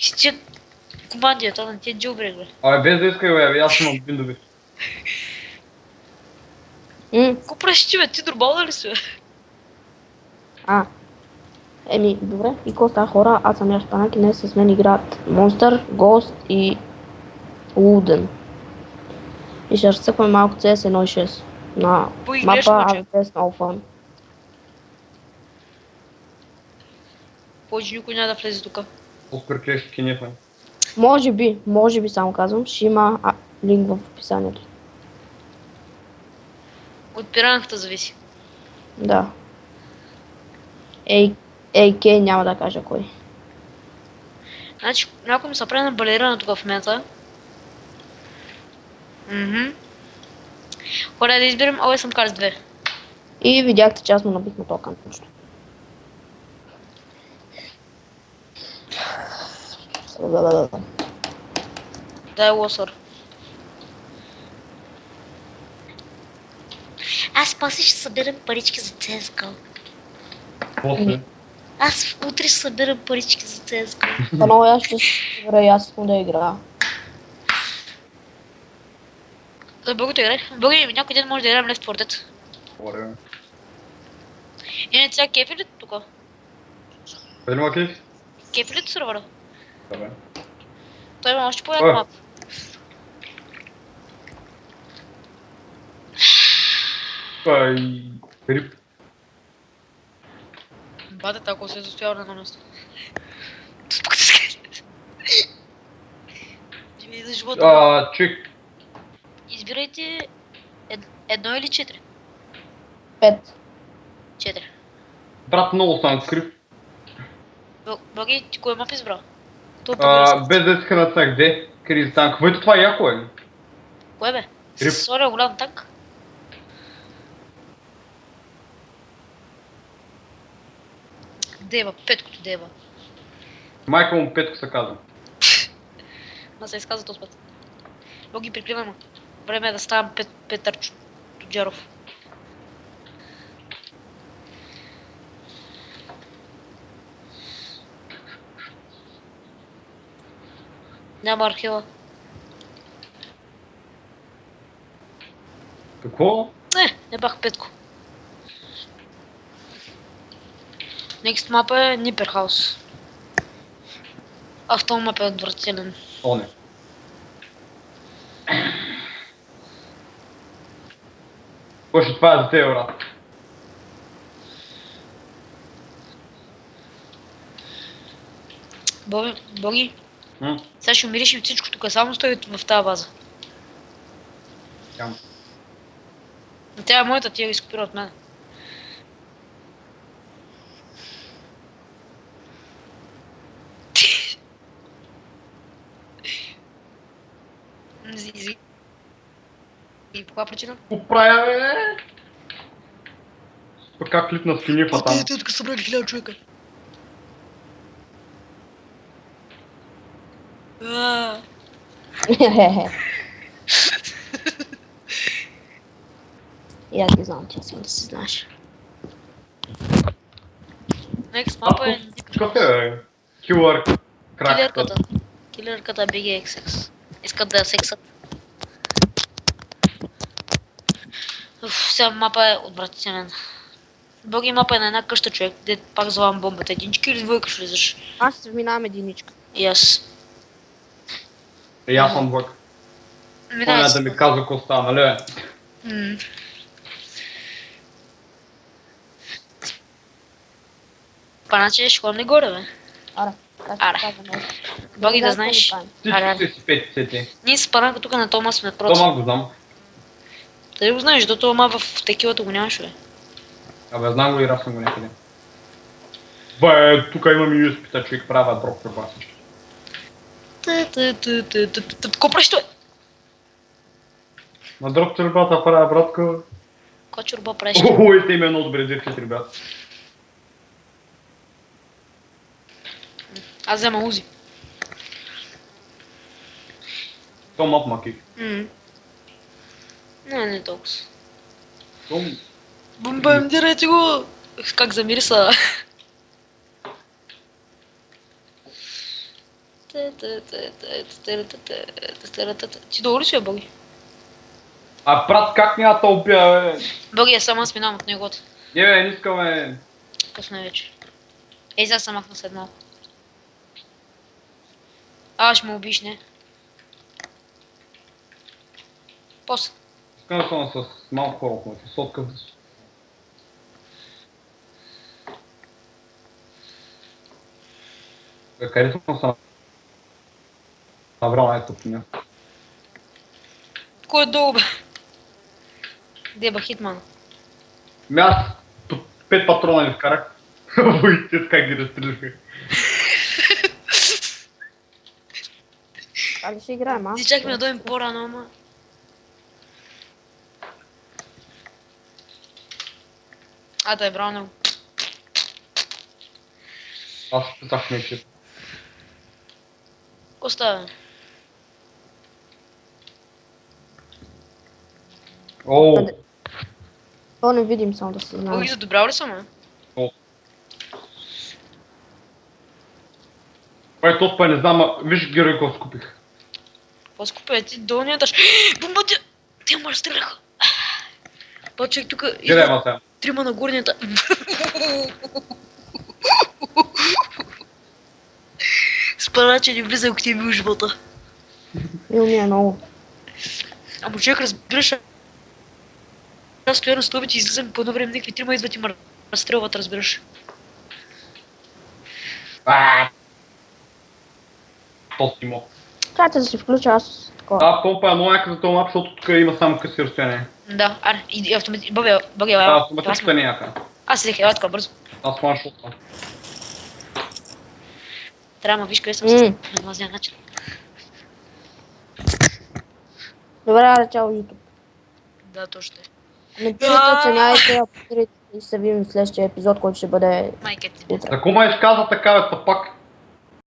Ще командията на тия джилбрек, бе. Абе, без да искай, бе, аз имам биндови. Ко правиш ти, бе? Ти нормална ли си, бе? Еми, добре. И какво става, хора? Аз съм Яшпанак и днес с мен играят Monster, Ghost и Wooden. И ще разцъкваме малко CS 1.6 на Поиграеш мапа мъче. AWS No Fun. Повече никой няма да влезе тука. Оскар клеш кинефа. Може би само казвам, ще има линк в описанието. От пиранката зависи. Да. AK няма да кажа кой. Значи, някой ми се прави на балерина тук в момента. Хора, да изберем OSM Cars 2. И видяхте, че аз му набих мотока на нещо. Да е лосър. Аз после ще събирам парички за CSGO. После. Аз утре ще събирам парички за CSGO. Много аз ще играя и аз искам да играя. За Богото играй. Боги, някой ден може да играем Left 4 Dead. Добре. Иначе сега кефи ли тука? Къде има кейс? Кефи ли сервера? Добре. Той има още по-як мап. Ай, рип. Батата, ако се е застоял на едно място. Спука се скай. Ти за живота. Чик. Избирайте едно или 4. 5. 4. Брат, много стана скрип. Боги, ти кой мап избрал? Това по-гръст. Без да иска на цак, де? Криз танк. Което това е яко, е? Кое бе? Рип. С Орел голям танк? Дева, петкото дева. Майка му Петко се казва. Ма се изказа този път. Боги, приклимай ма. Време е да ставам Петър Туджаров. Няма архива. Какво? Не бах Петко. Next мапа е Ниперхаус. Този мап е отвратителен. О, не. Какво това е за тебе, брат? Боги, М? сега ще умириш и всичко тук, само стои в тази база. Няма. Тя е моята, тя я изкопира от мен. И по каква причина? Какво правя, бе? Пък как клипна с кинефа там? Те тук събрали 1000 човека. И аз ги знам, че искам да си знаеш. Next мапа е Какъв е, бе? Килър крак. Килерката. Килерката BGXX. Искат да я сексат. Сега мапа е отвратителен. Боги, мапа е на една къща, човек, де пак залагам бомбата. Единичка или двойка ще влизаш? Аз ще минавам единичка. И аз. И аз съм блък. Минай Да си. ми казва какво става, нали, бе? Паначе, ще ходим ли горе, бе? Аре. Аре. Боги, да знаеш. Всички си петите ти. Ние с Панака тук на Тома сме против. Тома го знам. Дали го знаеш, до Тома в текилата го нямаш, бе. Абе, знам го и раз съм го някъде. Бе, тук имам и USB-та, човек правя дроп преба всички. Ко правиш той? На дроп чербата правя, братка. Ко чорба правиш? Ой, те има едно добре дефит, ребят. Аз взема Узи. То мап макик. Не толкова. Том... Бомбардирайте го! Как замириса. Ти долу ли си, Боги? А брат, как няма да убия, бе? Боги, само аз минавам от него. Не, бе, не искаме. Късно е вече. Ей, сега съм махна след малко. А, ще ме убиш, не? После. Искам да съм с малко хора, ако ти соткав. Къде съм се набрал най-тъпния? Кой е долу, бе? Где е Хитман? Аз 5 патрона ни вкарах. Войте, как ги разстреляха. Али ще играем, а? Ти чакаме да дойдем по-рано, ама. А, да е брал него. Аз питах мече. Коста, Оу, Къде? То не видим, само да се знае. Боги, задобрял ли съм, а? кой толкова не знам, а виж герой, който скупих. Какво скупя, ти долния етаж. Бомбата! Те ме разстреляха. Почек тук Къде ма сега? трима на горния етаж. Спара, че не влиза, ако ти е бил живота. Мил ми е много. Ама човек, разбираш, аз стоя на стълбите и излизам по едно време, някакви трима идват и ме разстрелват, разбираш. То си мог. Чакайте да си включа аз такова. Да, компа е много яка за този мап, защото тук има само къси разстояния. Да, аре, и автоматично, бъгя, Да, автоматичната не е яка. аз седех, ела така, бързо. Аз ваншотна. Трябва да виж къде съм с мазния начин. Добре, аре, чао, YouTube. Да, точно е. Коментирайте, оценяйте, абонирайте и се видим в следващия епизод, който ще бъде Майка ти. утре. За кома изказа така, бе, пак.